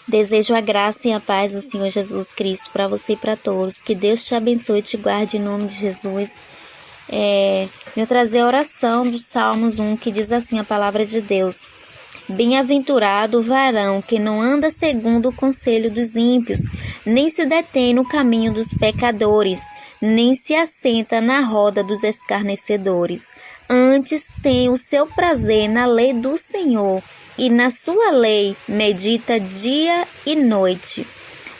Desejo a graça e a paz do Senhor Jesus Cristo para você e para todos. Que Deus te abençoe e te guarde em nome de Jesus. Eu trazer a oração do Salmos 1, que diz assim a palavra de Deus. Bem-aventurado o varão que não anda segundo o conselho dos ímpios, nem se detém no caminho dos pecadores, nem se assenta na roda dos escarnecedores. Antes tem o seu prazer na lei do Senhor, e na sua lei medita dia e noite.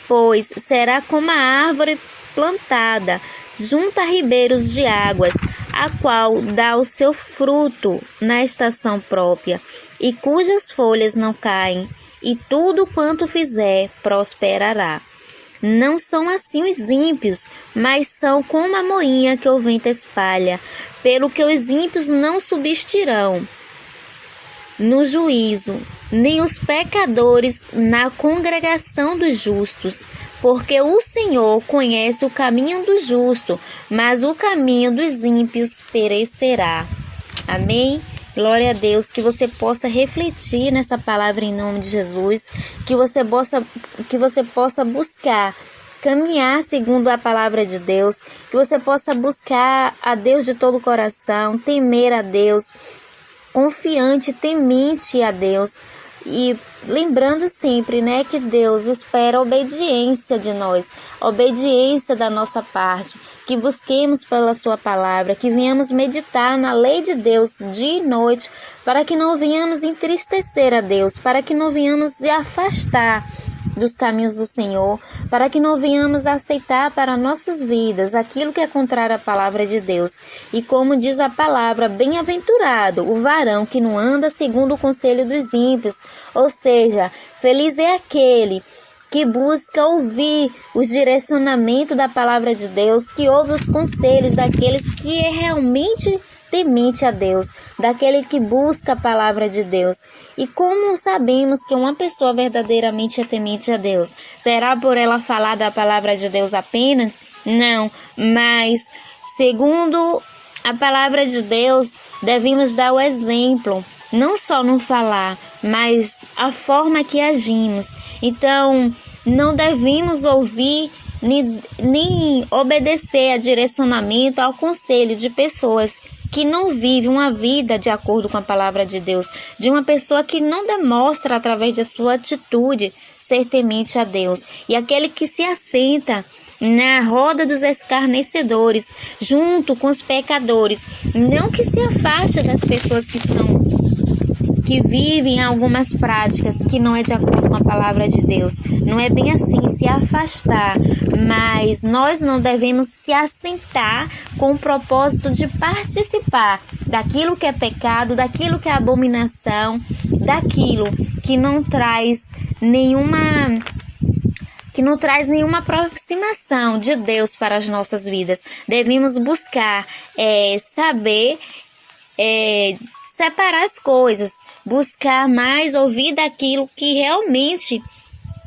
Pois será como a árvore plantada junto a ribeiros de águas, a qual dá o seu fruto na estação própria, e cujas folhas não caem, e tudo quanto fizer prosperará. Não são assim os ímpios, mas são como a moinha que o vento espalha, pelo que os ímpios não subsistirão no juízo, nem os pecadores na congregação dos justos, porque o Senhor conhece o caminho do justo, mas o caminho dos ímpios perecerá. Amém? Glória a Deus, que você possa refletir nessa palavra em nome de Jesus, que você possa buscar caminhar segundo a palavra de Deus, que você possa buscar a Deus de todo o coração, temer a Deus, confiante, temente a Deus, e lembrando sempre, que Deus espera a obediência de nós, a obediência da nossa parte, que busquemos pela sua palavra, que venhamos meditar na lei de Deus dia e noite, para que não venhamos entristecer a Deus, para que não venhamos se afastar dos caminhos do Senhor, para que não venhamos aceitar para nossas vidas aquilo que é contrário à palavra de Deus. E como diz a palavra, bem-aventurado o varão que não anda segundo o conselho dos ímpios, ou seja, feliz é aquele que busca ouvir os direcionamentos da palavra de Deus, que ouve os conselhos daqueles que é realmente temente a Deus, daquele que busca a palavra de Deus. E como sabemos que uma pessoa verdadeiramente é temente a Deus? Será por ela falar da palavra de Deus apenas? Não, mas segundo a palavra de Deus, devemos dar o exemplo, não só no falar, mas a forma que agimos. Então, não devemos ouvir nem obedecer a direcionamento, ao conselho de pessoas que não vivem uma vida de acordo com a palavra de Deus, de uma pessoa que não demonstra através de sua atitude ser temente a Deus. E aquele que se assenta na roda dos escarnecedores, junto com os pecadores, não que se afaste das pessoas que vivem algumas práticas que não é de acordo com a palavra de Deus. Não é bem assim, se afastar, mas nós não devemos se assentar com o propósito de participar daquilo que é pecado, daquilo que é abominação, daquilo que não traz nenhuma aproximação de Deus para as nossas vidas. Devemos buscar saber separar as coisas, buscar mais ouvir daquilo que realmente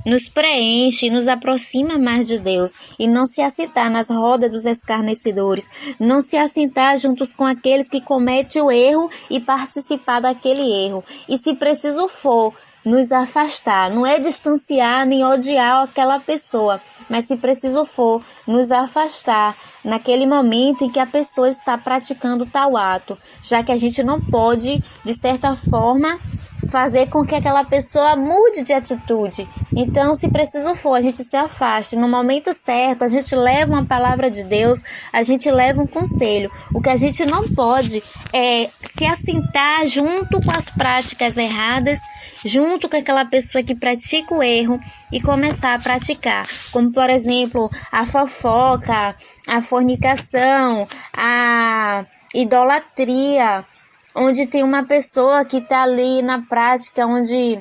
nos preenche, nos aproxima mais de Deus, e não se assentar nas rodas dos escarnecedores, não se assentar juntos com aqueles que cometem o erro e participar daquele erro. E se preciso for, nos afastar, não é distanciar nem odiar aquela pessoa, mas se preciso for, nos afastar naquele momento em que a pessoa está praticando tal ato, já que a gente não pode, de certa forma, fazer com que aquela pessoa mude de atitude. Então, se preciso for, a gente se afaste. No momento certo, a gente leva uma palavra de Deus, a gente leva um conselho. O que a gente não pode é se assentar junto com as práticas erradas, junto com aquela pessoa que pratica o erro e começar a praticar. Como, por exemplo, a fofoca, a fornicação, a idolatria, onde tem uma pessoa que está ali na prática, onde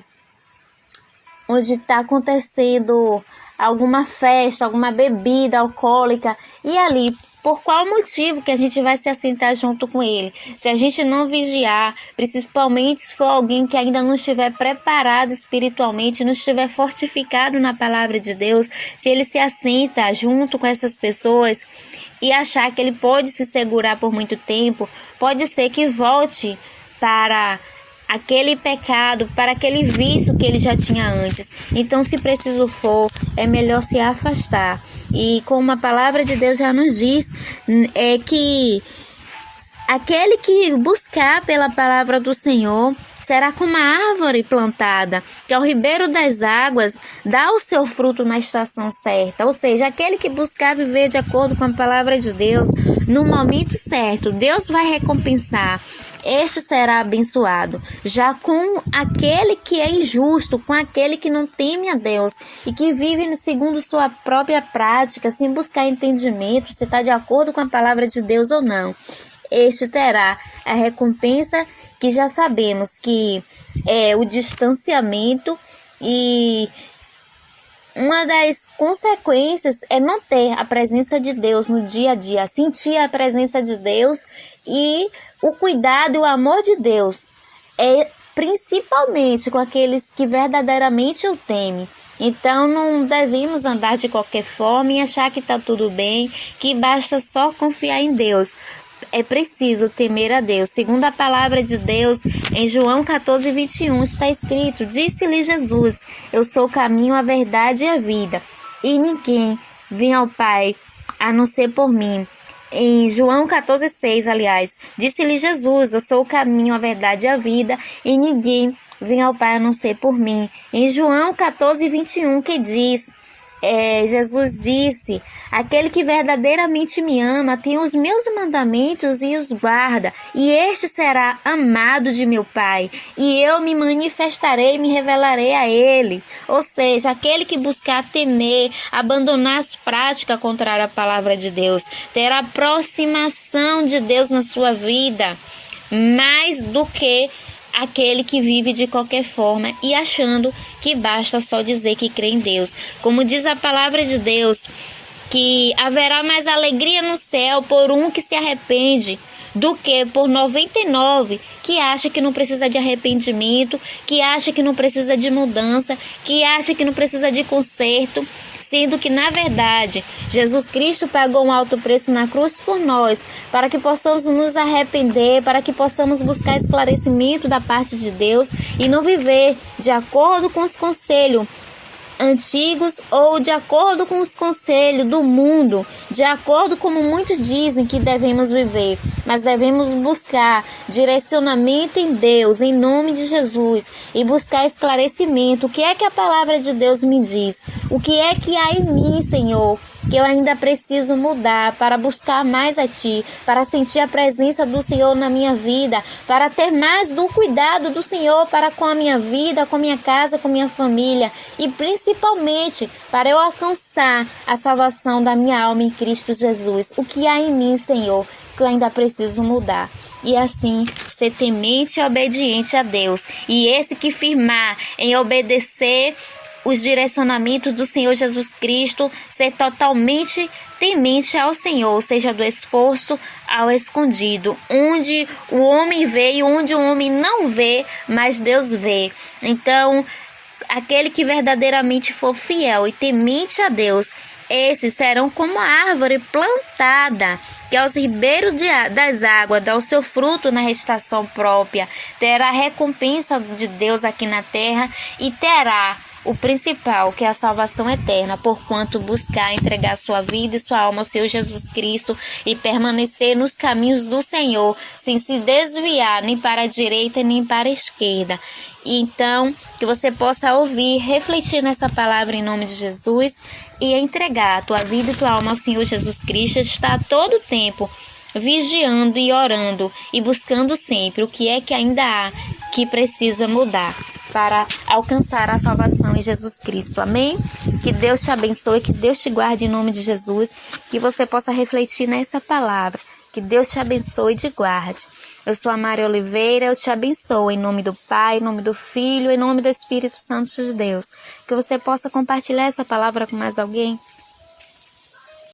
está acontecendo alguma festa, alguma bebida alcoólica, e ali, por qual motivo que a gente vai se assentar junto com ele? Se a gente não vigiar, principalmente se for alguém que ainda não estiver preparado espiritualmente, não estiver fortificado na palavra de Deus, se ele se assenta junto com essas pessoas e achar que ele pode se segurar por muito tempo, pode ser que volte para aquele pecado, para aquele vício que ele já tinha antes. Então, se preciso for, é melhor se afastar. E como a palavra de Deus já nos diz, é que aquele que buscar pela palavra do Senhor será como a árvore plantada, que ao ribeiro das águas dá o seu fruto na estação certa. Ou seja, aquele que buscar viver de acordo com a palavra de Deus, no momento certo, Deus vai recompensar. Este será abençoado. Já com aquele que é injusto, com aquele que não teme a Deus e que vive segundo sua própria prática, sem buscar entendimento, se está de acordo com a palavra de Deus ou não, este terá a recompensa que já sabemos que é o distanciamento, e uma das consequências é não ter a presença de Deus no dia a dia, sentir a presença de Deus e o cuidado e o amor de Deus, principalmente com aqueles que verdadeiramente o temem. Então não devemos andar de qualquer forma e achar que está tudo bem, que basta só confiar em Deus. É preciso temer a Deus. Segundo a palavra de Deus, em João 14:21, está escrito: disse-lhe Jesus, eu sou o caminho, a verdade e a vida, e ninguém vem ao Pai a não ser por mim. Em João 14:6, aliás, disse-lhe Jesus, eu sou o caminho, a verdade e a vida, e ninguém vem ao Pai a não ser por mim. Em João 14:21, que diz, Jesus disse: aquele que verdadeiramente me ama tem os meus mandamentos e os guarda, e este será amado de meu Pai, e eu me manifestarei e me revelarei a ele. Ou seja, aquele que buscar temer, abandonar as práticas contrárias à palavra de Deus, terá aproximação de Deus na sua vida, mais do que aquele que vive de qualquer forma e achando que basta só dizer que crê em Deus. Como diz a palavra de Deus, que haverá mais alegria no céu por um que se arrepende do que por 99 que acha que não precisa de arrependimento, que acha que não precisa de mudança, que acha que não precisa de conserto, sendo que, na verdade, Jesus Cristo pagou um alto preço na cruz por nós, para que possamos nos arrepender, para que possamos buscar esclarecimento da parte de Deus e não viver de acordo com os conselhos antigos ou de acordo com os conselhos do mundo, de acordo como muitos dizem que devemos viver, mas devemos buscar direcionamento em Deus, em nome de Jesus, e buscar esclarecimento. O que é que a palavra de Deus me diz? O que é que há em mim, Senhor, que eu ainda preciso mudar para buscar mais a Ti, para sentir a presença do Senhor na minha vida, para ter mais do cuidado do Senhor para com a minha vida, com a minha casa, com a minha família, e principalmente para eu alcançar a salvação da minha alma em Cristo Jesus. O que há em mim, Senhor, que eu ainda preciso mudar? E assim ser temente e obediente a Deus, e esse que firmar em obedecer os direcionamentos do Senhor Jesus Cristo, ser totalmente temente ao Senhor, seja do exposto ao escondido, onde o homem vê e onde o homem não vê, mas Deus vê. Então, aquele que verdadeiramente for fiel e temente a Deus, esses serão como a árvore plantada, que aos ribeiros das águas dá o seu fruto na estação própria, terá a recompensa de Deus aqui na terra e terá o principal, que é a salvação eterna, porquanto buscar entregar sua vida e sua alma ao Senhor Jesus Cristo e permanecer nos caminhos do Senhor, sem se desviar nem para a direita nem para a esquerda. E então, que você possa ouvir, refletir nessa palavra em nome de Jesus e entregar a tua vida e tua alma ao Senhor Jesus Cristo, está a todo tempo vigiando e orando e buscando sempre o que é que ainda há que precisa mudar para alcançar a salvação em Jesus Cristo. Amém? Que Deus te abençoe, que Deus te guarde em nome de Jesus, que você possa refletir nessa palavra. Que Deus te abençoe e te guarde. Eu sou a Maria Oliveira, eu te abençoo em nome do Pai, em nome do Filho, em nome do Espírito Santo de Deus. Que você possa compartilhar essa palavra com mais alguém.